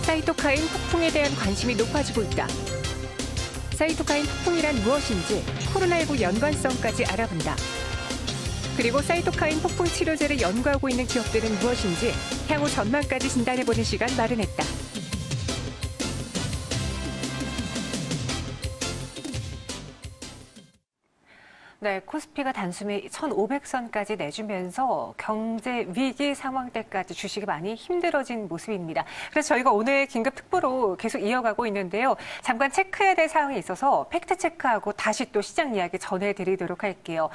사이토카인 폭풍에 대한 관심이 높아지고 있다. 사이토카인 폭풍이란 무엇인지 코로나19 연관성까지 알아본다. 그리고 사이토카인 폭풍 치료제를 연구하고 있는 기업들은 무엇인지 향후 전망까지 진단해보는 시간 마련했다. 네, 코스피가 단숨에 1,500선까지 내주면서 경제 위기 상황 때까지 주식이 많이 힘들어진 모습입니다. 그래서 저희가 오늘 긴급 특보로 계속 이어가고 있는데요. 잠깐 체크해야 될 사항이 있어서 팩트 체크하고 다시 또 시장 이야기 전해드리도록 할게요.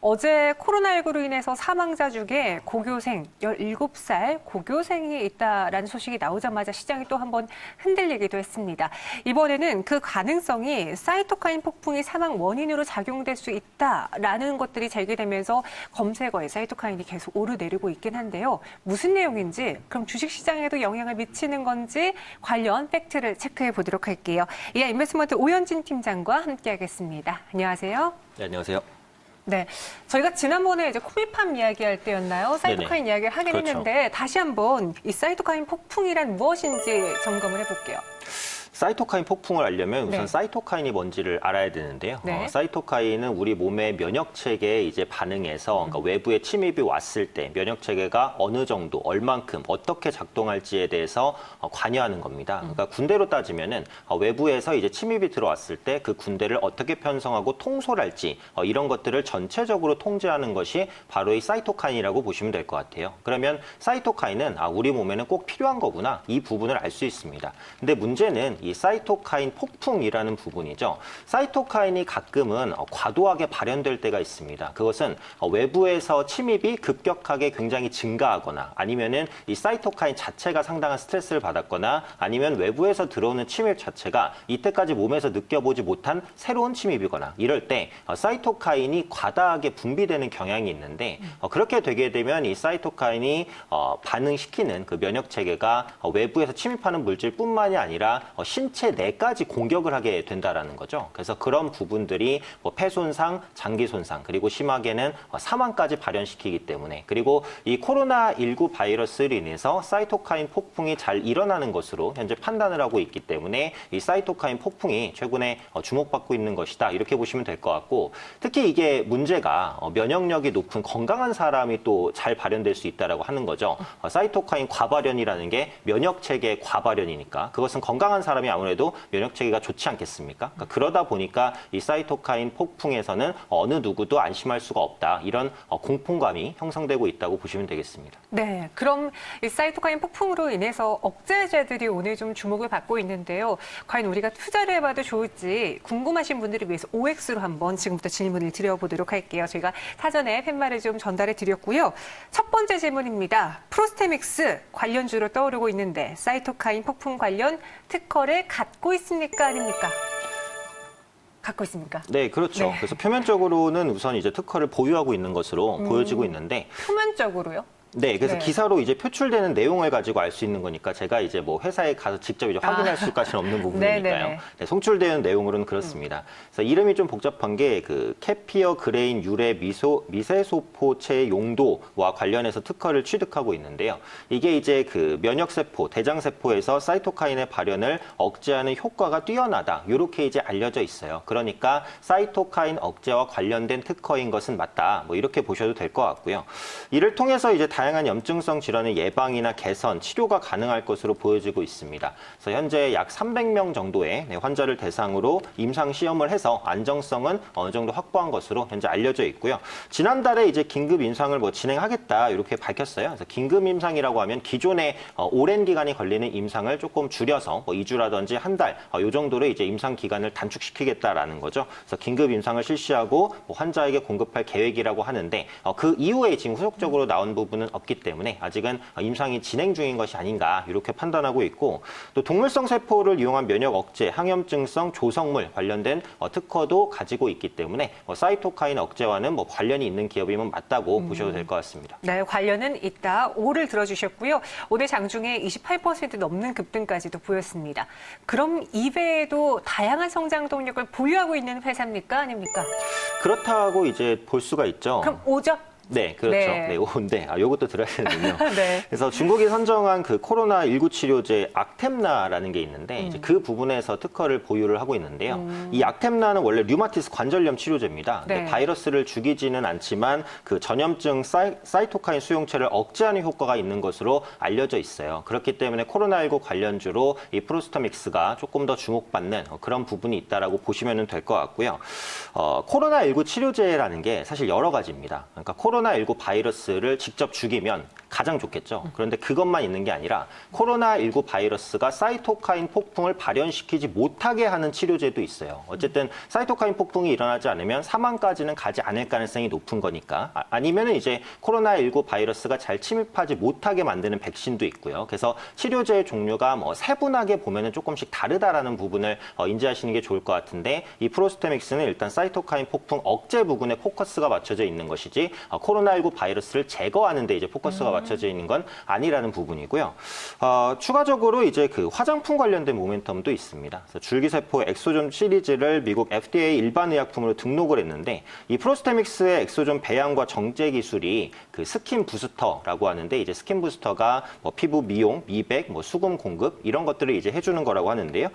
어제 코로나19로 인해서 사망자 중에 고교생, 17살 고교생이 있다라는 소식이 나오자마자 시장이 또 한번 흔들리기도 했습니다. 이번에는 그 가능성이 사이토카인 폭풍이 사망 원인으로 작용될 수 있다라는 것들이 제기되면서 검색어에 사이토카인이 계속 오르내리고 있긴 한데요. 무슨 내용인지, 그럼 주식시장에도 영향을 미치는 건지 관련 팩트를 체크해 보도록 할게요. 이하 인베스트먼트 오현진 팀장과 함께하겠습니다. 안녕하세요. 네, 안녕하세요. 네, 저희가 지난번에 이제 코미팜 이야기할 때였나요? 사이토카인 이야기를 하긴 그렇죠. 했는데 다시 한번 이 사이토카인 폭풍이란 무엇인지 점검을 해볼게요. 사이토카인 폭풍을 알려면 우선 네. 사이토카인이 뭔지를 알아야 되는데요. 네. 사이토카인은 우리 몸의 면역 체계에 이제 반응해서 그러니까 외부의 침입이 왔을 때 면역 체계가 어느 정도, 얼만큼, 어떻게 작동할지에 대해서 관여하는 겁니다. 그러니까 군대로 따지면은 외부에서 이제 침입이 들어왔을 때 그 군대를 어떻게 편성하고 통솔할지 이런 것들을 전체적으로 통제하는 것이 바로 이 사이토카인이라고 보시면 될 것 같아요. 그러면 사이토카인은 우리 몸에는 꼭 필요한 거구나, 이 부분을 알 수 있습니다. 근데 문제는 이 사이토카인 폭풍이라는 부분이죠. 사이토카인이 가끔은 과도하게 발현될 때가 있습니다. 그것은 외부에서 침입이 급격하게 굉장히 증가하거나 아니면은 이 사이토카인 자체가 상당한 스트레스를 받았거나 아니면 외부에서 들어오는 침입 자체가 이때까지 몸에서 느껴보지 못한 새로운 침입이거나 이럴 때 사이토카인이 과다하게 분비되는 경향이 있는데 그렇게 되게 되면 이 사이토카인이 반응시키는 그 면역 체계가 외부에서 침입하는 물질뿐만이 아니라 신체 내까지 공격을 하게 된다라는 거죠. 그래서 그런 부분들이 폐 손상, 장기 손상, 그리고 심하게는 사망까지 발현시키기 때문에, 그리고 이 코로나19 바이러스로 인해서 사이토카인 폭풍이 잘 일어나는 것으로 현재 판단을 하고 있기 때문에 이 사이토카인 폭풍이 최근에 주목받고 있는 것이다, 이렇게 보시면 될 것 같고, 특히 이게 문제가 면역력이 높은 건강한 사람이 또 잘 발현될 수 있다라고 하는 거죠. 사이토카인 과발현이라는 게 면역 체계 과발현이니까 그것은 건강한 사람이 아무래도 면역 체계가 좋지 않겠습니까? 그러니까 그러다 보니까 이 사이토카인 폭풍에서는 어느 누구도 안심할 수가 없다, 이런 공포감이 형성되고 있다고 보시면 되겠습니다. 네, 그럼 이 사이토카인 폭풍으로 인해서 억제제들이 오늘 좀 주목을 받고 있는데요. 과연 우리가 투자를 해봐도 좋을지 궁금하신 분들을 위해서 OX로 한번 지금부터 질문을 드려보도록 할게요. 저희가 사전에 팻말을 좀 전달해 드렸고요. 첫 번째 질문입니다. 프로스테믹스 관련주로 떠오르고 있는데 사이토카인 폭풍 관련 특허를 갖고 있습니까? 아닙니까? 갖고 있습니까? 네, 그렇죠. 네. 그래서 표면적으로는 우선 이제 특허를 보유하고 있는 것으로 보여지고 있는데, 표면적으로요? 네, 그래서 네. 기사로 이제 표출되는 내용을 가지고 알 수 있는 거니까 제가 이제 뭐 회사에 가서 직접 이제 확인할 수까지는 없는 부분이니까요. 네네네. 네, 송출되는 내용으로는 그렇습니다. 그래서 이름이 좀 복잡한 게 그 캐피어 그레인 유래 미세소포체 용도와 관련해서 특허를 취득하고 있는데요. 이게 이제 그 면역세포, 대장세포에서 사이토카인의 발현을 억제하는 효과가 뛰어나다, 이렇게 이제 알려져 있어요. 그러니까 사이토카인 억제와 관련된 특허인 것은 맞다, 뭐 이렇게 보셔도 될 것 같고요. 이를 통해서 이제 다양한 염증성 질환의 예방이나 개선, 치료가 가능할 것으로 보여지고 있습니다. 그래서 현재 약 300명 정도의 환자를 대상으로 임상 시험을 해서 안정성은 어느 정도 확보한 것으로 현재 알려져 있고요. 지난달에 이제 긴급 임상을 뭐 진행하겠다, 이렇게 밝혔어요. 그래서 긴급 임상이라고 하면 기존에 오랜 기간이 걸리는 임상을 조금 줄여서 뭐 2주라든지 한 달, 이 정도로 이제 임상 기간을 단축시키겠다라는 거죠. 그래서 긴급 임상을 실시하고 뭐 환자에게 공급할 계획이라고 하는데 그 이후에 지금 후속적으로 나온 부분은 없기 때문에 아직은 임상이 진행 중인 것이 아닌가, 이렇게 판단하고 있고, 또 동물성 세포를 이용한 면역 억제, 항염증성 조성물 관련된 특허도 가지고 있기 때문에 사이토카인 억제와는 뭐 관련이 있는 기업이면 맞다고 보셔도 될 것 같습니다. 네, 관련은 있다. 5를 들어주셨고요. 오늘 장중에 28% 넘는 급등까지도 보였습니다. 그럼 이외에도 다양한 성장 동력을 보유하고 있는 회사입니까? 아닙니까? 그렇다고 이제 볼 수가 있죠. 그럼 5죠? 네, 그렇죠. 네. 네, 네. 요것도 들어야 되는군요. 네. 그래서 중국이 선정한 그 코로나19 치료제 악템나라는 게 있는데 이제 그 부분에서 특허를 보유를 하고 있는데요. 이 악템나는 원래 류마티스 관절염 치료제입니다. 근데 네. 바이러스를 죽이지는 않지만 그 전염증 사이토카인 수용체를 억제하는 효과가 있는 것으로 알려져 있어요. 그렇기 때문에 코로나19 관련주로 이 프로스터믹스가 조금 더 주목받는 그런 부분이 있다라고 보시면 될 것 같고요. 코로나19 치료제라는 게 사실 여러 가지입니다. 그러니까 코로나19 바이러스를 직접 죽이면 가장 좋겠죠. 그런데 그것만 있는 게 아니라 코로나19 바이러스가 사이토카인 폭풍을 발현시키지 못하게 하는 치료제도 있어요. 어쨌든 사이토카인 폭풍이 일어나지 않으면 사망까지는 가지 않을 가능성이 높은 거니까. 아니면은 이제 코로나19 바이러스가 잘 침입하지 못하게 만드는 백신도 있고요. 그래서 치료제의 종류가 뭐 세분하게 보면은 조금씩 다르다라는 부분을 인지하시는 게 좋을 것 같은데 이 프로스테믹스는 일단 사이토카인 폭풍 억제 부분에 포커스가 맞춰져 있는 것이지 코로나19 바이러스를 제거하는 데 이제 포커스가 맞춰져 있는 건 아니라는 부분이고요. 추가적으로 이제 그 화장품 관련된 모멘텀도 있습니다. 그래서 줄기세포 엑소존 시리즈를 미국 FDA 일반 의약품으로 등록을 했는데 이 프로스테믹스의 엑소존 배양과 정제 기술이 그 스킨 부스터라고 하는데 이제 스킨 부스터가 뭐 피부 미용, 미백, 뭐 수분 공급 이런 것들을 이제 해주는 거라고 하는데요.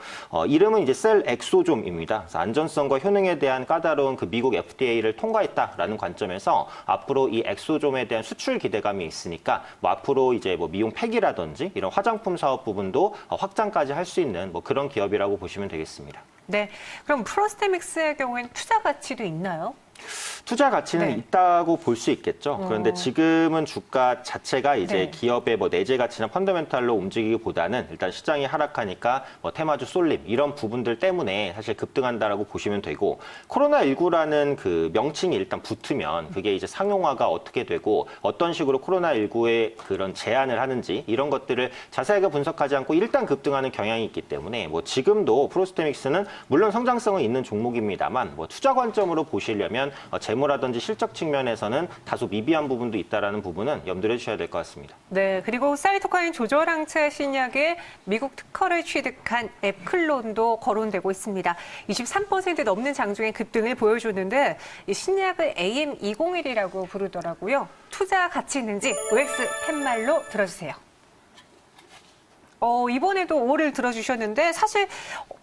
이름은 이제 셀 엑소좀입니다. 그래서 안전성과 효능에 대한 까다로운 그 미국 FDA를 통과했다라는 관점에서 앞으로 이 엑소좀에 대한 수출 기대감이 있으니까 뭐 앞으로 이제 뭐 미용 팩이라든지 이런 화장품 사업 부분도 확장까지 할 수 있는 뭐 그런 기업이라고 보시면 되겠습니다. 네. 그럼 프로스테믹스의 경우에는 투자 가치도 있나요? 투자 가치는 네. 있다고 볼 수 있겠죠. 그런데 지금은 주가 자체가 이제 네. 기업의 뭐 내재 가치나 펀더멘탈로 움직이기보다는 일단 시장이 하락하니까 뭐 테마주 쏠림 이런 부분들 때문에 사실 급등한다라고 보시면 되고 코로나19라는 그 명칭이 일단 붙으면 그게 이제 상용화가 어떻게 되고 어떤 식으로 코로나19에 그런 제한을 하는지 이런 것들을 자세하게 분석하지 않고 일단 급등하는 경향이 있기 때문에 뭐 지금도 프로스테믹스는 물론 성장성은 있는 종목입니다만 뭐 투자 관점으로 보시려면 재무라든지 실적 측면에서는 다소 미비한 부분도 있다라는 부분은 염두를 해주셔야 될 것 같습니다. 네, 그리고 사이토카인 조절 항체 신약에 미국 특허를 취득한 앱클론도 거론되고 있습니다. 23% 넘는 장중에 급등을 보여줬는데 이 신약을 AM201이라고 부르더라고요. 투자 가치 있는지 OX 팻말로 들어주세요. 이번에도 5를 들어주셨는데 사실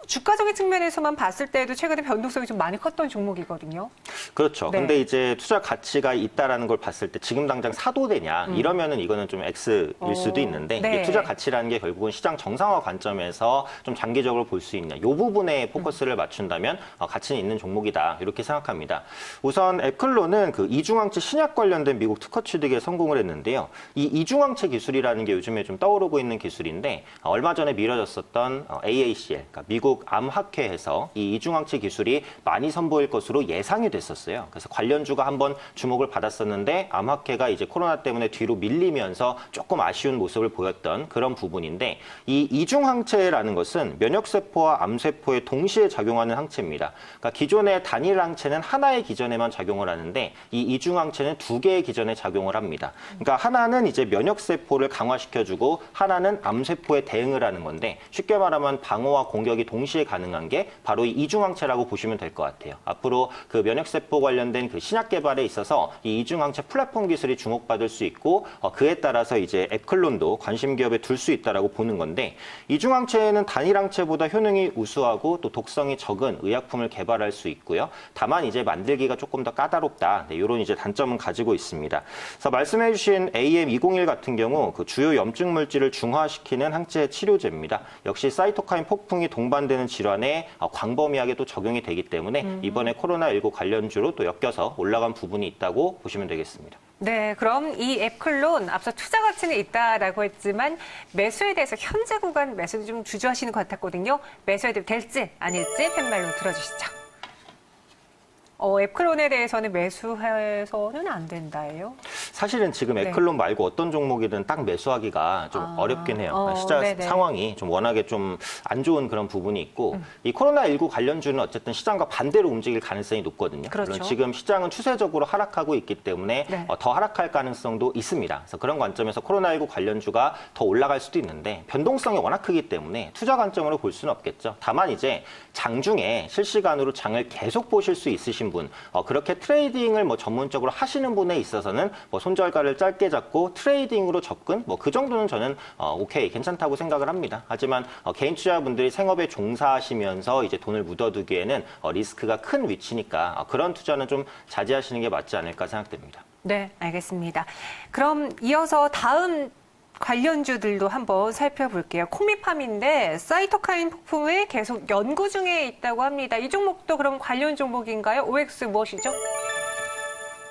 주가적인 측면에서만 봤을 때도 최근에 변동성이 좀 많이 컸던 종목이거든요. 그렇죠. 네. 근데 이제 투자 가치가 있다라는 걸 봤을 때 지금 당장 사도 되냐 이러면은 이거는 좀 X일 수도 있는데 네. 이게 투자 가치라는 게 결국은 시장 정상화 관점에서 좀 장기적으로 볼 수 있냐 이 부분에 포커스를 맞춘다면 가치는 있는 종목이다 이렇게 생각합니다. 우선 앱클론은 그 이중항체 신약 관련된 미국 특허 취득에 성공을 했는데요. 이 이중항체 기술이라는 게 요즘에 좀 떠오르고 있는 기술인데 얼마 전에 미뤄졌었던 AACL, 그러니까 미국 암학회에서 이 이중항체 기술이 많이 선보일 것으로 예상이 됐었어요. 그래서 관련주가 한번 주목을 받았었는데 암학회가 이제 코로나 때문에 뒤로 밀리면서 조금 아쉬운 모습을 보였던 그런 부분인데 이 이중항체라는 것은 면역세포와 암세포에 동시에 작용하는 항체입니다. 그러니까 기존의 단일 항체는 하나의 기전에만 작용을 하는데 이 이중항체는 두 개의 기전에 작용을 합니다. 그러니까 하나는 이제 면역세포를 강화시켜주고 하나는 암세포에 대응을 하는 건데 쉽게 말하면 방어와 공격이 동시에 가능한 게 바로 이 이중항체라고 보시면 될 것 같아요. 앞으로 그 면역세포 관련된 그 신약 개발에 있어서 이 이중항체 플랫폼 기술이 주목받을 수 있고 그에 따라서 이제 앱클론도 관심 기업에 둘 수 있다라고 보는 건데 이중항체는 단일항체보다 효능이 우수하고 또 독성이 적은 의약품을 개발할 수 있고요. 다만 이제 만들기가 조금 더 까다롭다. 네, 이런 이제 단점은 가지고 있습니다. 그래서 말씀해주신 AM201 같은 경우 그 주요 염증 물질을 중화시키는 항체 치료제입니다. 역시 사이토카인 폭풍이 동반되는 질환에 광범위하게 또 적용이 되기 때문에 이번에 코로나19 관련주로 또 엮여서 올라간 부분이 있다고 보시면 되겠습니다. 네, 그럼 이 앱클론 앞서 투자 가치는 있다라고 했지만 매수에 대해서 현재 구간 매수도 좀 주저하시는 것 같았거든요. 매수해도 될지 아닐지 팻말로 들어주시죠. 앱클론에 대해서는 매수해서는 안 된다예요? 사실은 지금 네. 앱클론 말고 어떤 종목이든 딱 매수하기가 좀 어렵긴 해요. 시장 네네. 상황이 좀 워낙에 좀 안 좋은 그런 부분이 있고 이 코로나19 관련주는 어쨌든 시장과 반대로 움직일 가능성이 높거든요. 그렇죠. 물론 지금 시장은 추세적으로 하락하고 있기 때문에 네. 더 하락할 가능성도 있습니다. 그래서 그런 관점에서 코로나19 관련주가 더 올라갈 수도 있는데 변동성이 워낙 크기 때문에 투자 관점으로 볼 수는 없겠죠. 다만 이제 장중에 실시간으로 장을 계속 보실 수 있으신 분, 그렇게 트레이딩을 뭐 전문적으로 하시는 분에 있어서는 뭐 손절가를 짧게 잡고 트레이딩으로 접근, 뭐 그 정도는 저는 오케이, 괜찮다고 생각을 합니다. 하지만 개인 투자분들이 생업에 종사하시면서 이제 돈을 묻어두기에는 리스크가 큰 위치니까 그런 투자는 좀 자제하시는 게 맞지 않을까 생각됩니다. 네, 알겠습니다. 그럼 이어서 다음 관련주들도 한번 살펴볼게요. 코미팜인데 사이토카인 폭풍을 계속 연구 중에 있다고 합니다. 이 종목도 그럼 관련 종목인가요? OX 무엇이죠?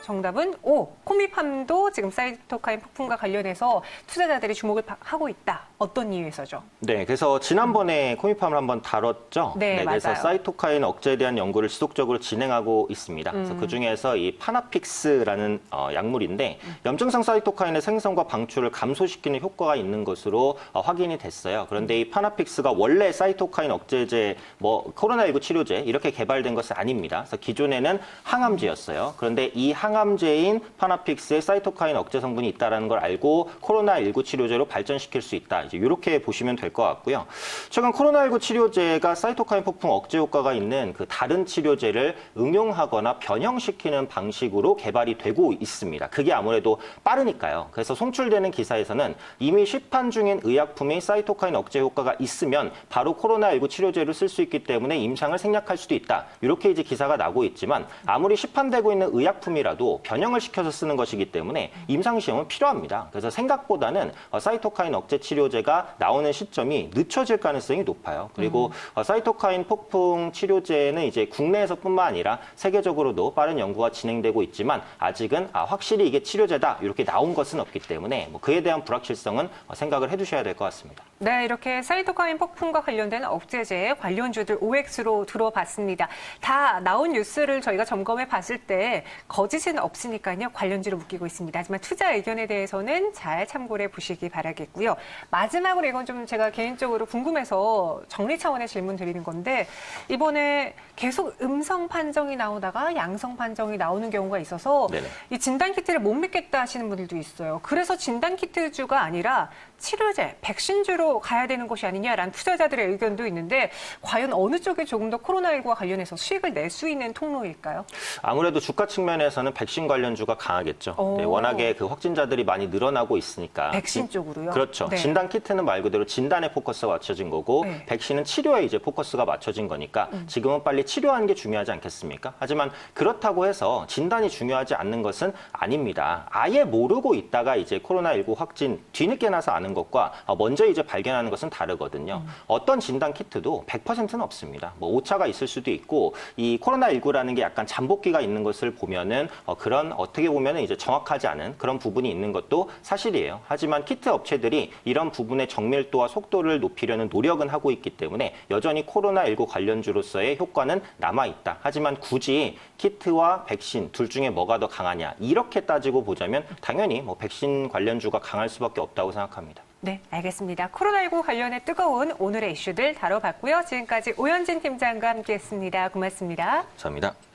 정답은 O. 코미팜도 지금 사이토카인 폭풍과 관련해서 투자자들이 주목을 하고 있다. 어떤 이유에서죠? 네, 그래서 지난번에 코미팜을 한번 다뤘죠. 네, 그래서 맞아요. 사이토카인 억제에 대한 연구를 지속적으로 진행하고 있습니다. 그래서 그 중에서 이 파나픽스라는 약물인데 염증성 사이토카인의 생성과 방출을 감소시키는 효과가 있는 것으로 확인이 됐어요. 그런데 이 파나픽스가 원래 사이토카인 억제제, 뭐 코로나19 치료제 이렇게 개발된 것은 아닙니다. 그래서 기존에는 항암제였어요. 그런데 이 항암제인 파나픽스에 사이토카인 억제 성분이 있다는 걸 알고 코로나19 치료제로 발전시킬 수 있다. 이제 이렇게 보시면 될 것 같고요. 최근 코로나19 치료제가 사이토카인 폭풍 억제 효과가 있는 그 다른 치료제를 응용하거나 변형시키는 방식으로 개발이 되고 있습니다. 그게 아무래도 빠르니까요. 그래서 송출되는 기사에서는 이미 시판 중인 의약품이 사이토카인 억제 효과가 있으면 바로 코로나19 치료제로 쓸 수 있기 때문에 임상을 생략할 수도 있다. 이렇게 이제 기사가 나고 있지만 아무리 시판되고 있는 의약품이라도 변형을 시켜서 쓰는 것이기 때문에 임상시험은 필요합니다. 그래서 생각보다는 사이토카인 억제 치료제가 나오는 시점이 늦춰질 가능성이 높아요. 그리고 사이토카인 폭풍 치료제는 이제 국내에서뿐만 아니라 세계적으로도 빠른 연구가 진행되고 있지만 아직은 확실히 이게 치료제다 이렇게 나온 것은 없기 때문에 뭐 그에 대한 불확실성은 생각을 해두셔야 될 것 같습니다. 네, 이렇게 사이토카인 폭풍과 관련된 억제제 관련주들 OX로 들어봤습니다. 다 나온 뉴스를 저희가 점검해 봤을 때 거짓은 없으니까요. 관련주로 묶이고 있습니다. 하지만 투자 의견에 대해서는 잘 참고를 해보시기 바라겠고요. 마지막으로 이건 좀 제가 개인적으로 궁금해서 정리 차원의 질문 드리는 건데 이번에 계속 음성 판정이 나오다가 양성 판정이 나오는 경우가 있어서 네네. 이 진단키트를 못 믿겠다 하시는 분들도 있어요. 그래서 진단키트주가 아니라 치료제, 백신주로 가야 되는 것이 아니냐라는 투자자들의 의견도 있는데 과연 어느 쪽이 조금 더 코로나19와 관련해서 수익을 낼 수 있는 통로일까요? 아무래도 주가 측면에서는 백신 관련주가 강하겠죠. 오. 네, 워낙에 그 확진자들이 많이 늘어나고 있으니까. 백신 쪽으로요? 그렇죠. 네. 진단 키트는 말 그대로 진단에 포커스가 맞춰진 거고 네. 백신은 치료에 이제 포커스가 맞춰진 거니까 지금은 빨리 치료하는 게 중요하지 않겠습니까? 하지만 그렇다고 해서 진단이 중요하지 않는 것은 아닙니다. 아예 모르고 있다가 이제 코로나19 확진 뒤늦게 나서 아는 것과 먼저 이제 발견하는 것은 다르거든요. 어떤 진단 키트도 100%는 없습니다. 뭐 오차가 있을 수도 있고 이 코로나19라는 게 약간 잠복기가 있는 것을 보면은 그런 어떻게 보면은 이제 정확하지 않은 그런 부분이 있는 것도 사실이에요. 하지만 키트 업체들이 이런 부분의 정밀도와 속도를 높이려는 노력은 하고 있기 때문에 여전히 코로나19 관련주로서의 효과는 남아있다. 하지만 굳이 키트와 백신 둘 중에 뭐가 더 강하냐 이렇게 따지고 보자면 당연히 뭐 백신 관련주가 강할 수밖에 없다고 생각합니다. 네, 알겠습니다. 코로나19 관련해 뜨거운 오늘의 이슈들 다뤄봤고요. 지금까지 오현진 팀장과 함께했습니다. 고맙습니다. 감사합니다.